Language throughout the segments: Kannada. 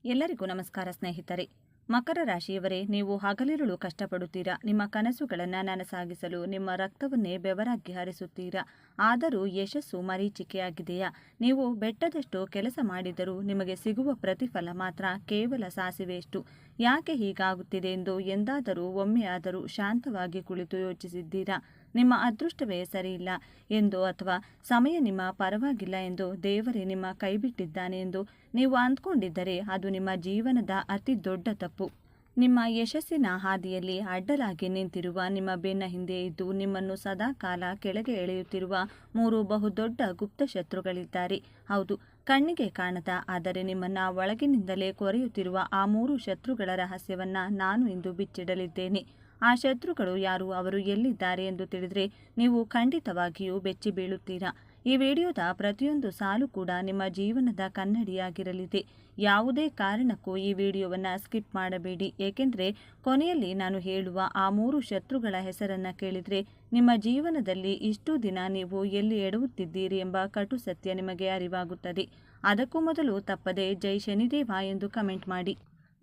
ಎಲ್ಲರಿಗೂ ನಮಸ್ಕಾರ ಸ್ನೇಹಿತರೆ. ಮಕರ ರಾಶಿಯವರೇ, ನೀವು ಹಗಲಿರುಳು ಕಷ್ಟಪಡುತ್ತೀರಾ. ನಿಮ್ಮ ಕನಸುಗಳನ್ನು ನನಸಾಗಿಸಲು ನಿಮ್ಮ ರಕ್ತವನ್ನೇ ಬೆವರಾಗಿ ಹರಿಸುತ್ತೀರಾ. ಆದರೂ ಯಶಸ್ಸು ಮರೀಚಿಕೆಯಾಗಿದೆಯಾ? ನೀವು ಬೆಟ್ಟದಷ್ಟು ಕೆಲಸ ಮಾಡಿದರೂ ನಿಮಗೆ ಸಿಗುವ ಪ್ರತಿಫಲ ಮಾತ್ರ ಕೇವಲ ಸಾಸಿವೆಯಷ್ಟು. ಯಾಕೆ ಹೀಗಾಗುತ್ತಿದೆ ಎಂದು ಎಂದಾದರೂ ಒಮ್ಮೆಯಾದರೂ ಶಾಂತವಾಗಿ ಕುಳಿತು ಯೋಚಿಸಿದ್ದೀರಾ? ನಿಮ್ಮ ಅದೃಷ್ಟವೇ ಸರಿಯಿಲ್ಲ ಎಂದು, ಅಥವಾ ಸಮಯ ನಿಮ್ಮ ಪರವಾಗಿಲ್ಲ ಎಂದು, ದೇವರೇ ನಿಮ್ಮ ಕೈಬಿಟ್ಟಿದ್ದಾನೆ ಎಂದು ನೀವು ಅಂದ್ಕೊಂಡಿದ್ದರೆ ಅದು ನಿಮ್ಮ ಜೀವನದ ಅತಿ ದೊಡ್ಡ ತಪ್ಪು. ನಿಮ್ಮ ಯಶಸ್ಸಿನ ಹಾದಿಯಲ್ಲಿ ಅಡ್ಡಲಾಗಿ ನಿಂತಿರುವ, ನಿಮ್ಮ ಬೆನ್ನ ಹಿಂದೆ ಇದ್ದು ನಿಮ್ಮನ್ನು ಸದಾ ಕಾಲ ಕೆಳಗೆ ಎಳೆಯುತ್ತಿರುವ 3 ಬಹುದೊಡ್ಡ ಗುಪ್ತ ಶತ್ರುಗಳಿದ್ದಾರೆ. ಹೌದು, ಕಣ್ಣಿಗೆ ಕಾಣದ ಆದರೆ ನಿಮ್ಮನ್ನ ಒಳಗಿನಿಂದಲೇ ಕೊರೆಯುತ್ತಿರುವ ಆ 3 ಶತ್ರುಗಳ ರಹಸ್ಯವನ್ನ ನಾನು ಇಂದು ಬಿಚ್ಚಿಡಲಿದ್ದೇನೆ. ಆ ಶತ್ರುಗಳು ಯಾರು, ಅವರು ಎಲ್ಲಿದ್ದಾರೆ ಎಂದು ತಿಳಿದರೆ ನೀವು ಖಂಡಿತವಾಗಿಯೂ ಬೆಚ್ಚಿ ಬೀಳುತ್ತೀರಾ. ಈ ವಿಡಿಯೋದ ಪ್ರತಿಯೊಂದು ಸಾಲು ಕೂಡ ನಿಮ್ಮ ಜೀವನದ ಕನ್ನಡಿಯಾಗಿರಲಿದೆ. ಯಾವುದೇ ಕಾರಣಕ್ಕೂ ಈ ವಿಡಿಯೋವನ್ನು ಸ್ಕಿಪ್ ಮಾಡಬೇಡಿ, ಏಕೆಂದರೆ ಕೊನೆಯಲ್ಲಿ ನಾನು ಹೇಳುವ ಆ 3 ಶತ್ರುಗಳ ಹೆಸರನ್ನು ಕೇಳಿದರೆ ನಿಮ್ಮ ಜೀವನದಲ್ಲಿ ಇಷ್ಟು ದಿನ ನೀವು ಎಲ್ಲಿ ಎಡವುತ್ತಿದ್ದೀರಿ ಎಂಬ ಕಟು ಸತ್ಯ ನಿಮಗೆ ಅರಿವಾಗುತ್ತದೆ. ಅದಕ್ಕೂ ಮೊದಲು ತಪ್ಪದೆ ಜೈ ಶನಿದೇವ ಎಂದು ಕಮೆಂಟ್ ಮಾಡಿ.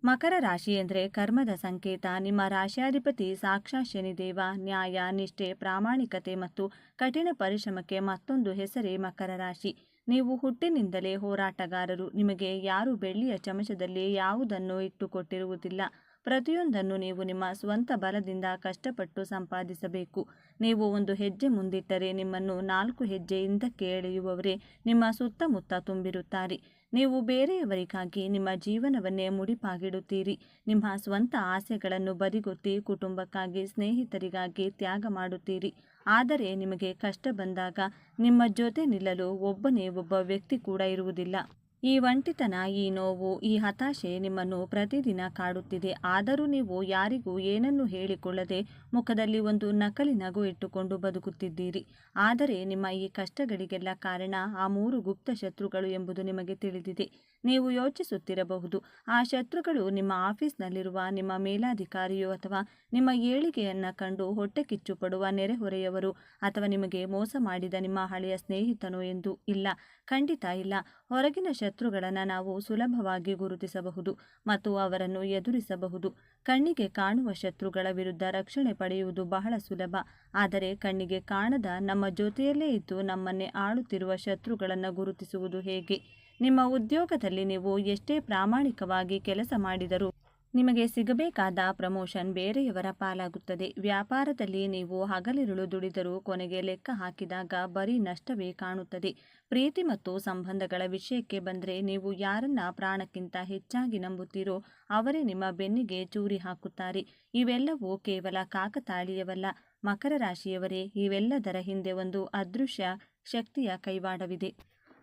ಮಕರ ರಾಶಿ ಎಂದರೆ ಕರ್ಮದ ಸಂಕೇತ. ನಿಮ್ಮ ರಾಶಿಯಾಧಿಪತಿ ಸಾಕ್ಷಾತ್ ಶನಿದೇವ. ನ್ಯಾಯ, ನಿಷ್ಠೆ, ಪ್ರಾಮಾಣಿಕತೆ ಮತ್ತು ಕಠಿಣ ಪರಿಶ್ರಮಕ್ಕೆ ಮತ್ತೊಂದು ಹೆಸರೇ ಮಕರ ರಾಶಿ. ನೀವು ಹುಟ್ಟಿನಿಂದಲೇ ಹೋರಾಟಗಾರರು. ನಿಮಗೆ ಯಾರು ಬೆಳ್ಳಿಯ ಚಮಚದಲ್ಲಿ ಯಾವುದನ್ನು ಇಟ್ಟುಕೊಟ್ಟಿರುವುದಿಲ್ಲ. ಪ್ರತಿಯೊಂದನ್ನು ನೀವು ನಿಮ್ಮ ಸ್ವಂತ ಬಲದಿಂದ ಕಷ್ಟಪಟ್ಟು ಸಂಪಾದಿಸಬೇಕು. ನೀವು ಒಂದು ಹೆಜ್ಜೆ ಮುಂದಿಟ್ಟರೆ ನಿಮ್ಮನ್ನು 4 ಹೆಜ್ಜೆ ಹಿಂದಕ್ಕೆ ಎಳೆಯುವವರೇ ನಿಮ್ಮ ಸುತ್ತಮುತ್ತ ತುಂಬಿರುತ್ತಾರೆ. ನೀವು ಬೇರೆಯವರಿಗಾಗಿ ನಿಮ್ಮ ಜೀವನವನ್ನೇ ಮುಡಿಪಾಗಿಡುತ್ತೀರಿ. ನಿಮ್ಮ ಸ್ವಂತ ಆಸೆಗಳನ್ನು ಬದಿಗೊತ್ತಿ ಕುಟುಂಬಕ್ಕಾಗಿ, ಸ್ನೇಹಿತರಿಗಾಗಿ ತ್ಯಾಗ ಮಾಡುತ್ತೀರಿ. ಆದರೆ ನಿಮಗೆ ಕಷ್ಟ ಬಂದಾಗ ನಿಮ್ಮ ಜೊತೆ ನಿಲ್ಲಲು ಒಬ್ಬನೇ ಒಬ್ಬ ವ್ಯಕ್ತಿ ಕೂಡ ಇರುವುದಿಲ್ಲ. ಈ ಒಂಟಿತನ, ಈ ನೋವು, ಈ ಹತಾಶೆ ನಿಮ್ಮನ್ನು ಪ್ರತಿದಿನ ಕಾಡುತ್ತಿದೆ. ಆದರೂ ನೀವು ಯಾರಿಗೂ ಏನನ್ನೂ ಹೇಳಿಕೊಳ್ಳದೆ ಮುಖದಲ್ಲಿ ಒಂದು ನಕಲಿ ನಗು ಇಟ್ಟುಕೊಂಡು ಬದುಕುತ್ತಿದ್ದೀರಿ. ಆದರೆ ನಿಮ್ಮ ಈ ಕಷ್ಟಗಳಿಗೆಲ್ಲ ಕಾರಣ ಆ 3 ಗುಪ್ತ ಶತ್ರುಗಳು ಎಂಬುದು ನಿಮಗೆ ತಿಳಿದಿದೆ. ನೀವು ಯೋಚಿಸುತ್ತಿರಬಹುದು, ಆ ಶತ್ರುಗಳು ನಿಮ್ಮ ಆಫೀಸ್ನಲ್ಲಿರುವ ನಿಮ್ಮ ಮೇಲಾಧಿಕಾರಿಯೋ, ಅಥವಾ ನಿಮ್ಮ ಏಳಿಗೆಯನ್ನು ಕಂಡು ಹೊಟ್ಟೆ ಕಿಚ್ಚು ಪಡುವ ನೆರೆಹೊರೆಯವರು, ಅಥವಾ ನಿಮಗೆ ಮೋಸ ಮಾಡಿದ ನಿಮ್ಮ ಹಳೆಯ ಸ್ನೇಹಿತನೋ ಎಂದು. ಇಲ್ಲ, ಖಂಡಿತ ಇಲ್ಲ. ಹೊರಗಿನ ಶತ್ರುಗಳನ್ನು ನಾವು ಸುಲಭವಾಗಿ ಗುರುತಿಸಬಹುದು ಮತ್ತು ಅವರನ್ನು ಎದುರಿಸಬಹುದು. ಕಣ್ಣಿಗೆ ಕಾಣುವ ಶತ್ರುಗಳ ವಿರುದ್ಧ ರಕ್ಷಣೆ ಪಡೆಯುವುದು ಬಹಳ ಸುಲಭ. ಆದರೆ ಕಣ್ಣಿಗೆ ಕಾಣದ, ನಮ್ಮ ಜೊತೆಯಲ್ಲೇ ಇದ್ದು ನಮ್ಮನ್ನೇ ಆಳುತ್ತಿರುವ ಶತ್ರುಗಳನ್ನು ಗುರುತಿಸುವುದು ಹೇಗೆ? ನಿಮ್ಮ ಉದ್ಯೋಗದಲ್ಲಿ ನೀವು ಎಷ್ಟೇ ಪ್ರಾಮಾಣಿಕವಾಗಿ ಕೆಲಸ ಮಾಡಿದರೂ ನಿಮಗೆ ಸಿಗಬೇಕಾದ ಪ್ರಮೋಷನ್ ಬೇರೆಯವರ ಪಾಲಾಗುತ್ತದೆ. ವ್ಯಾಪಾರದಲ್ಲಿ ನೀವು ಹಗಲಿರುಳು ದುಡಿದರೂ ಕೊನೆಗೆ ಲೆಕ್ಕ ಹಾಕಿದಾಗ ಬರೀ ನಷ್ಟವೇ ಕಾಣುತ್ತದೆ. ಪ್ರೀತಿ ಮತ್ತು ಸಂಬಂಧಗಳ ವಿಷಯಕ್ಕೆ ಬಂದರೆ, ನೀವು ಯಾರನ್ನ ಪ್ರಾಣಕ್ಕಿಂತ ಹೆಚ್ಚಾಗಿ ನಂಬುತ್ತೀರೋ ಅವರೇ ನಿಮ್ಮ ಬೆನ್ನಿಗೆ ಚೂರಿ ಹಾಕುತ್ತಾರೆ. ಇವೆಲ್ಲವೂ ಕೇವಲ ಕಾಕತಾಳೀಯವಲ್ಲ. ಮಕರ ರಾಶಿಯವರೇ, ಇವೆಲ್ಲದರ ಹಿಂದೆ ಒಂದು ಅದೃಶ್ಯ ಶಕ್ತಿಯ ಕೈವಾಡವಿದೆ.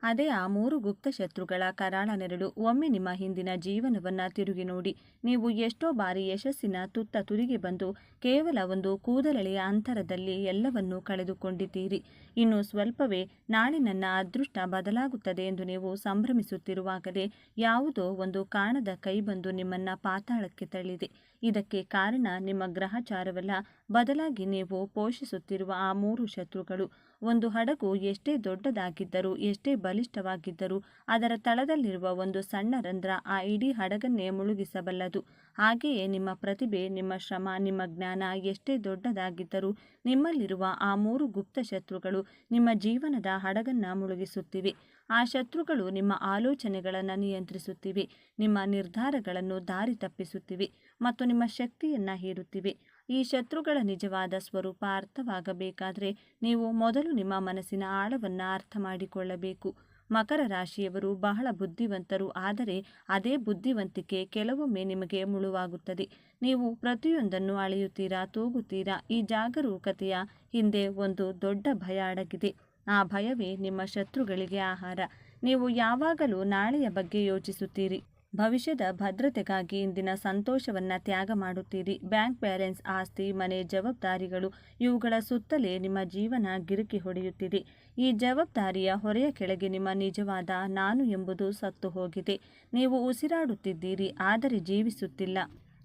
ಅದೇ ಆ 3 ಗುಪ್ತ ಶತ್ರುಗಳ ಕರಾಳ ನೆರಳು. ಒಮ್ಮೆ ನಿಮ್ಮ ಹಿಂದಿನ ಜೀವನವನ್ನು ತಿರುಗಿ ನೋಡಿ. ನೀವು ಎಷ್ಟೋ ಬಾರಿ ಯಶಸ್ಸಿನ ತುತ್ತ ತುದಿಗೆ ಬಂದು ಕೇವಲ ಒಂದು ಕೂದಲೆಳೆಯ ಅಂತರದಲ್ಲಿ ಎಲ್ಲವನ್ನೂ ಕಳೆದುಕೊಂಡಿದ್ದೀರಿ. ಇನ್ನು ಸ್ವಲ್ಪವೇ ನಾಳೆ ನನ್ನ ಅದೃಷ್ಟ ಬದಲಾಗುತ್ತದೆ ಎಂದು ನೀವು ಸಂಭ್ರಮಿಸುತ್ತಿರುವಾಗಲೇ ಯಾವುದೋ ಒಂದು ಕಾಣದ ಕೈ ಬಂದು ನಿಮ್ಮನ್ನ ಪಾತಾಳಕ್ಕೆ ತಳ್ಳಿದೆ. ಇದಕ್ಕೆ ಕಾರಣ ನಿಮ್ಮ ಗ್ರಹಚಾರವಲ್ಲ, ಬದಲಾಗಿ ನೀವು ಪೋಷಿಸುತ್ತಿರುವ ಆ 3 ಶತ್ರುಗಳು. ಒಂದು ಹಡಗು ಎಷ್ಟೇ ದೊಡ್ಡದಾಗಿದ್ದರೂ, ಎಷ್ಟೇ ಬಲಿಷ್ಠವಾಗಿದ್ದರೂ ಅದರ ತಳದಲ್ಲಿರುವ ಒಂದು ಸಣ್ಣ ರಂಧ್ರ ಆ ಇಡೀ ಹಡಗನ್ನೇ ಮುಳುಗಿಸಬಲ್ಲದು. ಹಾಗೆಯೇ ನಿಮ್ಮ ಪ್ರತಿಭೆ, ನಿಮ್ಮ ಶ್ರಮ, ನಿಮ್ಮ ಜ್ಞಾನ ಎಷ್ಟೇ ದೊಡ್ಡದಾಗಿದ್ದರೂ ನಿಮ್ಮಲ್ಲಿರುವ ಆ 3 ಗುಪ್ತ ಶತ್ರುಗಳು ನಿಮ್ಮ ಜೀವನದ ಹಡಗನ್ನ ಮುಳುಗಿಸುತ್ತಿವೆ. ಆ ಶತ್ರುಗಳು ನಿಮ್ಮ ಆಲೋಚನೆಗಳನ್ನು ನಿಯಂತ್ರಿಸುತ್ತಿವೆ, ನಿಮ್ಮ ನಿರ್ಧಾರಗಳನ್ನು ದಾರಿ ತಪ್ಪಿಸುತ್ತಿವೆ ಮತ್ತು ನಿಮ್ಮ ಶಕ್ತಿಯನ್ನ ಹೀರುತ್ತಿವೆ. ಈ ಶತ್ರುಗಳ ನಿಜವಾದ ಸ್ವರೂಪ ಅರ್ಥವಾಗಬೇಕಾದರೆ ನೀವು ಮೊದಲು ನಿಮ್ಮ ಮನಸ್ಸಿನ ಆಳವನ್ನು ಅರ್ಥ ಮಾಡಿಕೊಳ್ಳಬೇಕು. ಮಕರ ರಾಶಿಯವರು ಬಹಳ ಬುದ್ಧಿವಂತರು, ಆದರೆ ಅದೇ ಬುದ್ಧಿವಂತಿಕೆ ಕೆಲವೊಮ್ಮೆ ನಿಮಗೆ ಮುಳುವಾಗುತ್ತದೆ. ನೀವು ಪ್ರತಿಯೊಂದನ್ನು ಅಳೆಯುತ್ತೀರಾ, ತೂಗುತ್ತೀರಾ. ಈ ಜಾಗರೂಕತೆಯ ಹಿಂದೆ ಒಂದು ದೊಡ್ಡ ಭಯ ಅಡಗಿದೆ. ಆ ಭಯವೇ ನಿಮ್ಮ ಶತ್ರುಗಳಿಗೆ ಆಹಾರ. ನೀವು ಯಾವಾಗಲೂ ನಾಳೆಯ ಬಗ್ಗೆ ಯೋಚಿಸುತ್ತೀರಿ. ಭವಿಷ್ಯದ ಭದ್ರತೆಗಾಗಿ ಇಂದಿನ ಸಂತೋಷವನ್ನು ತ್ಯಾಗ ಮಾಡುತ್ತೀರಿ. ಬ್ಯಾಂಕ್ ಬ್ಯಾಲೆನ್ಸ್, ಆಸ್ತಿ, ಮನೆ, ಜವಾಬ್ದಾರಿಗಳು, ಇವುಗಳ ಸುತ್ತಲೇ ನಿಮ್ಮ ಜೀವನ ಗಿರುಕಿ ಹೊಡೆಯುತ್ತಿದೆ. ಈ ಜವಾಬ್ದಾರಿಯ ಹೊರೆಯ ಕೆಳಗೆ ನಿಮ್ಮ ನಿಜವಾದ ನಾನು ಎಂಬುದು ಸತ್ತು ಹೋಗಿದೆ. ನೀವು ಉಸಿರಾಡುತ್ತಿದ್ದೀರಿ, ಆದರೆ ಜೀವಿಸುತ್ತಿಲ್ಲ.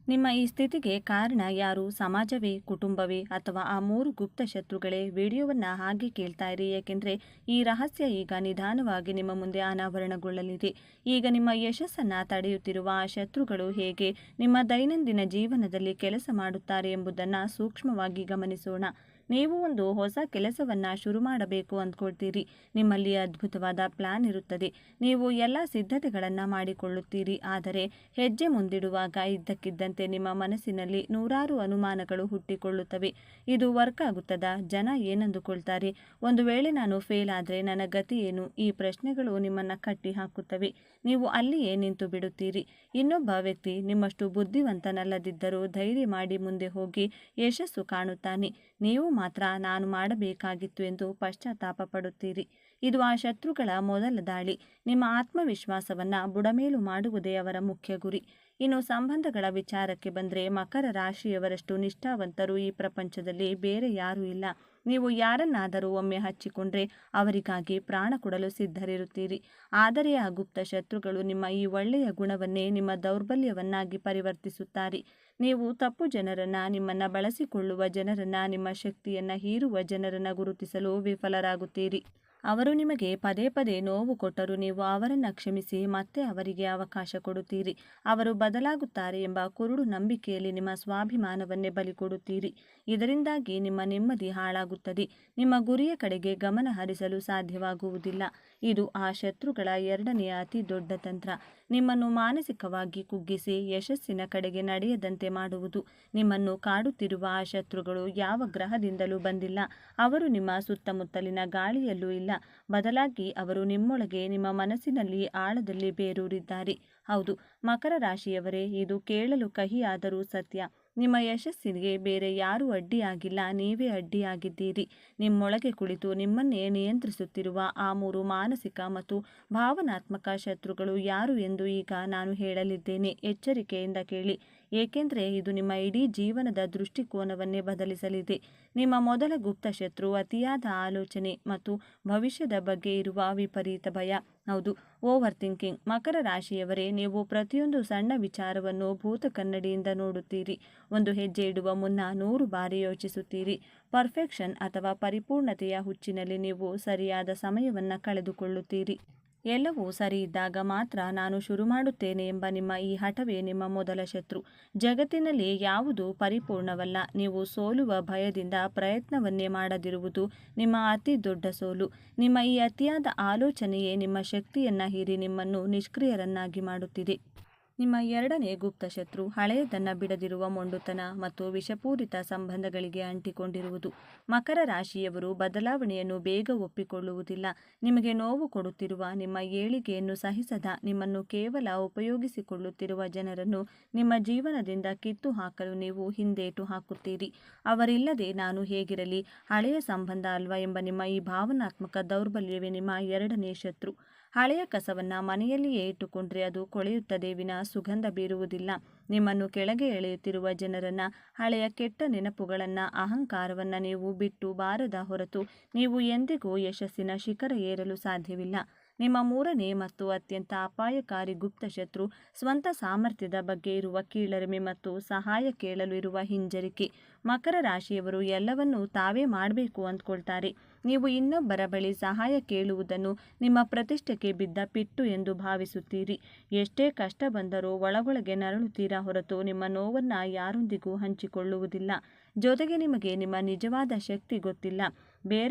ನಿಮ್ಮ ಈ ಸ್ಥಿತಿಗೆ ಕಾರಣ ಯಾರು? ಸಮಾಜವೇ, ಕುಟುಂಬವೇ, ಅಥವಾ ಆ 3 ಗುಪ್ತ ಶತ್ರುಗಳೇ? ವಿಡಿಯೋವನ್ನ ಹಾಗೆ ಕೇಳ್ತಾ ಇರಿ, ಏಕೆಂದರೆ ಈ ರಹಸ್ಯ ಈಗ ನಿಧಾನವಾಗಿ ನಿಮ್ಮ ಮುಂದೆ ಅನಾವರಣಗೊಳ್ಳಲಿದೆ. ಈಗ ನಿಮ್ಮ ಯಶಸ್ಸನ್ನ ತಡೆಯುತ್ತಿರುವ ಆ ಶತ್ರುಗಳು ಹೇಗೆ ನಿಮ್ಮ ದೈನಂದಿನ ಜೀವನದಲ್ಲಿ ಕೆಲಸ ಮಾಡುತ್ತಾರೆ ಎಂಬುದನ್ನು ಸೂಕ್ಷ್ಮವಾಗಿ ಗಮನಿಸೋಣ. ನೀವು ಒಂದು ಹೊಸ ಕೆಲಸವನ್ನ ಶುರು ಮಾಡಬೇಕು ಅಂದ್ಕೊಳ್ತೀರಿ. ನಿಮ್ಮಲ್ಲಿ ಅದ್ಭುತವಾದ ಪ್ಲಾನ್ ಇರುತ್ತದೆ. ನೀವು ಎಲ್ಲ ಸಿದ್ಧತೆಗಳನ್ನು ಮಾಡಿಕೊಳ್ಳುತ್ತೀರಿ. ಆದರೆ ಹೆಜ್ಜೆ ಮುಂದಿಡುವಾಗ ಇದ್ದಕ್ಕಿದ್ದಂತೆ ನಿಮ್ಮ ಮನಸ್ಸಿನಲ್ಲಿ ನೂರಾರು ಅನುಮಾನಗಳು ಹುಟ್ಟಿಕೊಳ್ಳುತ್ತವೆ. ಇದು ವರ್ಕ್ ಆಗುತ್ತದಾ? ಜನ ಏನಂದುಕೊಳ್ತಾರೆ? ಒಂದು ವೇಳೆ ನಾನು ಫೇಲ್ ಆದರೆ ನನ್ನ ಗತಿ ಏನು? ಈ ಪ್ರಶ್ನೆಗಳು ನಿಮ್ಮನ್ನು ಕಟ್ಟಿ ಹಾಕುತ್ತವೆ. ನೀವು ಅಲ್ಲಿಯೇ ನಿಂತು ಬಿಡುತ್ತೀರಿ. ಇನ್ನೊಬ್ಬ ವ್ಯಕ್ತಿ ನಿಮ್ಮಷ್ಟು ಬುದ್ಧಿವಂತನಲ್ಲದಿದ್ದರೂ ಧೈರ್ಯ ಮಾಡಿ ಮುಂದೆ ಹೋಗಿ ಯಶಸ್ಸು ಕಾಣುತ್ತಾನೆ. ನೀವು ಮಾತ್ರ ನಾನು ಮಾಡಬೇಕಾಗಿತ್ತು ಎಂದು ಪಶ್ಚಾತ್ತಾಪ ಪಡುತ್ತೀರಿ. ಇದು ಆ ಶತ್ರುಗಳ ಮೊದಲ ದಾಳಿ. ನಿಮ್ಮ ಆತ್ಮವಿಶ್ವಾಸವನ್ನು ಬುಡಮೇಲು ಮಾಡುವುದೇ ಅವರ ಮುಖ್ಯ ಗುರಿ. ಇನ್ನು ಸಂಬಂಧಗಳ ವಿಚಾರಕ್ಕೆ ಬಂದರೆ, ಮಕರ ರಾಶಿಯವರಷ್ಟು ನಿಷ್ಠಾವಂತರು ಈ ಪ್ರಪಂಚದಲ್ಲಿ ಬೇರೆ ಯಾರೂ ಇಲ್ಲ. ನೀವು ಯಾರನ್ನಾದರೂ ಒಮ್ಮೆ ಹಚ್ಚಿಕೊಂಡ್ರೆ ಅವರಿಗಾಗಿ ಪ್ರಾಣ ಕೊಡಲು ಸಿದ್ಧರಿರುತ್ತೀರಿ. ಆದರೆ ಆ ಗುಪ್ತ ಶತ್ರುಗಳು ನಿಮ್ಮ ಈ ಒಳ್ಳೆಯ ಗುಣವನ್ನೇ ನಿಮ್ಮ ದೌರ್ಬಲ್ಯವನ್ನಾಗಿ ಪರಿವರ್ತಿಸುತ್ತಾರೆ. ನೀವು ತಪ್ಪು ಜನರನ್ನ, ನಿಮ್ಮನ್ನ ಬಳಸಿಕೊಳ್ಳುವ ಜನರನ್ನ, ನಿಮ್ಮ ಶಕ್ತಿಯನ್ನ ಹೀರುವ ಜನರನ್ನ ಗುರುತಿಸಲು ವಿಫಲರಾಗುತ್ತೀರಿ. ಅವರು ನಿಮಗೆ ಪದೇ ಪದೇ ನೋವು ಕೊಟ್ಟರೂ ನೀವು ಅವರನ್ನು ಕ್ಷಮಿಸಿ ಮತ್ತೆ ಅವರಿಗೆ ಅವಕಾಶ ಕೊಡುತ್ತೀರಿ. ಅವರು ಬದಲಾಗುತ್ತಾರೆ ಎಂಬ ಕುರುಡು ನಂಬಿಕೆಯಲ್ಲಿ ನಿಮ್ಮ ಸ್ವಾಭಿಮಾನವನ್ನೇ ಬಲಿ ಕೊಡುತ್ತೀರಿ. ಇದರಿಂದಾಗಿ ನಿಮ್ಮ ನೆಮ್ಮದಿ ಹಾಳಾಗುತ್ತದೆ. ನಿಮ್ಮ ಗುರಿಯ ಕಡೆಗೆ ಗಮನ ಹರಿಸಲು ಸಾಧ್ಯವಾಗುವುದಿಲ್ಲ. ಇದು ಆ ಶತ್ರುಗಳ ಎರಡನೆಯ ಅತಿ ದೊಡ್ಡ ತಂತ್ರ. ನಿಮ್ಮನ್ನು ಮಾನಸಿಕವಾಗಿ ಕುಗ್ಗಿಸಿ ಯಶಸ್ಸಿನ ಕಡೆಗೆ ನಡೆಯದಂತೆ ಮಾಡುವುದು. ನಿಮ್ಮನ್ನು ಕಾಡುತ್ತಿರುವ ಆ ಶತ್ರುಗಳು ಯಾವ ಗ್ರಹದಿಂದಲೂ ಬಂದಿಲ್ಲ. ಅವರು ನಿಮ್ಮ ಸುತ್ತಮುತ್ತಲಿನ ಗಾಳಿಯಲ್ಲೂ ಇಲ್ಲ. ಬದಲಾಗಿ ಅವರು ನಿಮ್ಮೊಳಗೆ, ನಿಮ್ಮ ಮನಸ್ಸಿನಲ್ಲಿ ಆಳದಲ್ಲಿ ಬೇರೂರಿದ್ದಾರೆ. ಹೌದು, ಮಕರ ರಾಶಿಯವರೇ, ಇದು ಕೇಳಲು ಕಹಿಯಾದರೂ ಸತ್ಯ. ನಿಮ್ಮ ಯಶಸ್ಸಿಗೆ ಬೇರೆ ಯಾರೂ ಅಡ್ಡಿಯಾಗಿಲ್ಲ, ನೀವೇ ಅಡ್ಡಿಯಾಗಿದ್ದೀರಿ. ನಿಮ್ಮೊಳಗೆ ಕುಳಿತು ನಿಮ್ಮನ್ನೇ ನಿಯಂತ್ರಿಸುತ್ತಿರುವ ಆ 3 ಮಾನಸಿಕ ಮತ್ತು ಭಾವನಾತ್ಮಕ ಶತ್ರುಗಳು ಯಾರು ಎಂದು ಈಗ ನಾನು ಹೇಳಲಿದ್ದೇನೆ. ಎಚ್ಚರಿಕೆಯಿಂದ ಕೇಳಿ, ಏಕೆಂದರೆ ಇದು ನಿಮ್ಮ ಇಡೀ ಜೀವನದ ದೃಷ್ಟಿಕೋನವನ್ನೇ ಬದಲಿಸಲಿದೆ. ನಿಮ್ಮ ಮೊದಲ ಗುಪ್ತ ಶತ್ರು ಅತಿಯಾದ ಆಲೋಚನೆ ಮತ್ತು ಭವಿಷ್ಯದ ಬಗ್ಗೆ ಇರುವ ವಿಪರೀತ ಭಯ. ಹೌದು, ಓವರ್ ಥಿಂಕಿಂಗ್. ಮಕರ ರಾಶಿಯವರೇ, ನೀವು ಪ್ರತಿಯೊಂದು ಸಣ್ಣ ವಿಚಾರವನ್ನು ಭೂತ ಕನ್ನಡಿಯಿಂದ ನೋಡುತ್ತೀರಿ. ಒಂದು ಹೆಜ್ಜೆ ಇಡುವ ಮುನ್ನ 100 ಬಾರಿ ಯೋಚಿಸುತ್ತೀರಿ. ಪರ್ಫೆಕ್ಷನ್ ಅಥವಾ ಪರಿಪೂರ್ಣತೆಯ ಹುಚ್ಚಿನಲ್ಲಿ ನೀವು ಸರಿಯಾದ ಸಮಯವನ್ನು ಕಳೆದುಕೊಳ್ಳುತ್ತೀರಿ. ಎಲ್ಲವೂ ಸರಿ ಇದ್ದಾಗ ಮಾತ್ರ ನಾನು ಶುರು ಮಾಡುತ್ತೇನೆ ಎಂಬ ನಿಮ್ಮ ಈ ಹಠವೇ ನಿಮ್ಮ ಮೊದಲ ಶತ್ರು. ಜಗತ್ತಿನಲ್ಲಿ ಯಾವುದೂ ಪರಿಪೂರ್ಣವಲ್ಲ. ನೀವು ಸೋಲುವ ಭಯದಿಂದ ಪ್ರಯತ್ನವನ್ನೇ ಮಾಡದಿರುವುದು ನಿಮ್ಮ ಅತಿ ದೊಡ್ಡ ಸೋಲು. ನಿಮ್ಮ ಈ ಅತಿಯಾದ ಆಲೋಚನೆಯೇ ನಿಮ್ಮ ಶಕ್ತಿಯನ್ನು ಹೀರಿ ನಿಮ್ಮನ್ನು ನಿಷ್ಕ್ರಿಯರನ್ನಾಗಿ ಮಾಡುತ್ತಿದೆ. ನಿಮ್ಮ ಎರಡನೇ ಗುಪ್ತ ಶತ್ರು ಹಳೆಯದನ್ನು ಬಿಡದಿರುವ ಮೊಂಡುತನ ಮತ್ತು ವಿಷಪೂರಿತ ಸಂಬಂಧಗಳಿಗೆ ಅಂಟಿಕೊಂಡಿರುವುದು. ಮಕರ ರಾಶಿಯವರು ಬದಲಾವಣೆಯನ್ನು ಬೇಗ ಒಪ್ಪಿಕೊಳ್ಳುವುದಿಲ್ಲ. ನಿಮಗೆ ನೋವು ಕೊಡುತ್ತಿರುವ, ನಿಮ್ಮ ಏಳಿಗೆಯನ್ನು ಸಹಿಸದ, ನಿಮ್ಮನ್ನು ಕೇವಲ ಉಪಯೋಗಿಸಿಕೊಳ್ಳುತ್ತಿರುವ ಜನರನ್ನು ನಿಮ್ಮ ಜೀವನದಿಂದ ಕಿತ್ತು ಹಾಕಲು ನೀವು ಹಿಂದೇಟು ಹಾಕುತ್ತೀರಿ. ಅವರಿಲ್ಲದೆ ನಾನು ಹೇಗಿರಲಿ, ಹಳೆಯ ಸಂಬಂಧ ಅಲ್ವಾ ಎಂಬ ನಿಮ್ಮ ಈ ಭಾವನಾತ್ಮಕ ದೌರ್ಬಲ್ಯವೇ ನಿಮ್ಮ ಎರಡನೇ ಶತ್ರು. ಹಳೆಯ ಕಸವನ್ನು ಮನೆಯಲ್ಲಿಯೇ ಇಟ್ಟುಕೊಂಡ್ರೆ ಅದು ಕೊಳೆಯುತ್ತದೆ ವಿನ ಸುಗಂಧ ಬೀರುವುದಿಲ್ಲ. ನಿಮ್ಮನ್ನು ಕೆಳಗೆ ಎಳೆಯುತ್ತಿರುವ ಜನರನ್ನು, ಹಳೆಯ ಕೆಟ್ಟ ನೆನಪುಗಳನ್ನು, ಅಹಂಕಾರವನ್ನು ನೀವು ಬಿಟ್ಟು ಬಾರದ ಹೊರತು ನೀವು ಎಂದಿಗೂ ಯಶಸ್ಸಿನ ಶಿಖರ ಏರಲು ಸಾಧ್ಯವಿಲ್ಲ. ನಿಮ್ಮ ಮೂರನೇ ಮತ್ತು ಅತ್ಯಂತ ಅಪಾಯಕಾರಿ ಗುಪ್ತ ಶತ್ರು ಸ್ವಂತ ಸಾಮರ್ಥ್ಯದ ಬಗ್ಗೆ ಇರುವ ಕೀಳರಿಮೆ ಮತ್ತು ಸಹಾಯ ಕೇಳಲು ಇರುವ ಹಿಂಜರಿಕೆ. ಮಕರ ರಾಶಿಯವರು ಎಲ್ಲವನ್ನೂ ತಾವೇ ಮಾಡಬೇಕು ಅಂದ್ಕೊಳ್ತಾರೆ. ನೀವು ಇನ್ನೊಬ್ಬರ ಬಳಿ ಸಹಾಯ ಕೇಳುವುದನ್ನು ನಿಮ್ಮ ಪ್ರತಿಷ್ಠೆಗೆ ಬಿದ್ದ ಪಿಟ್ಟು ಎಂದು ಭಾವಿಸುತ್ತೀರಿ. ಎಷ್ಟೇ ಕಷ್ಟ ಬಂದರೂ ಒಳಗೊಳಗೆ ನರಳುತ್ತೀರಾ ಹೊರತು ನಿಮ್ಮ ನೋವನ್ನು ಯಾರೊಂದಿಗೂ ಹಂಚಿಕೊಳ್ಳುವುದಿಲ್ಲ. ಜೊತೆಗೆ ನಿಮಗೆ ನಿಮ್ಮ ನಿಜವಾದ ಶಕ್ತಿ ಗೊತ್ತಿಲ್ಲ.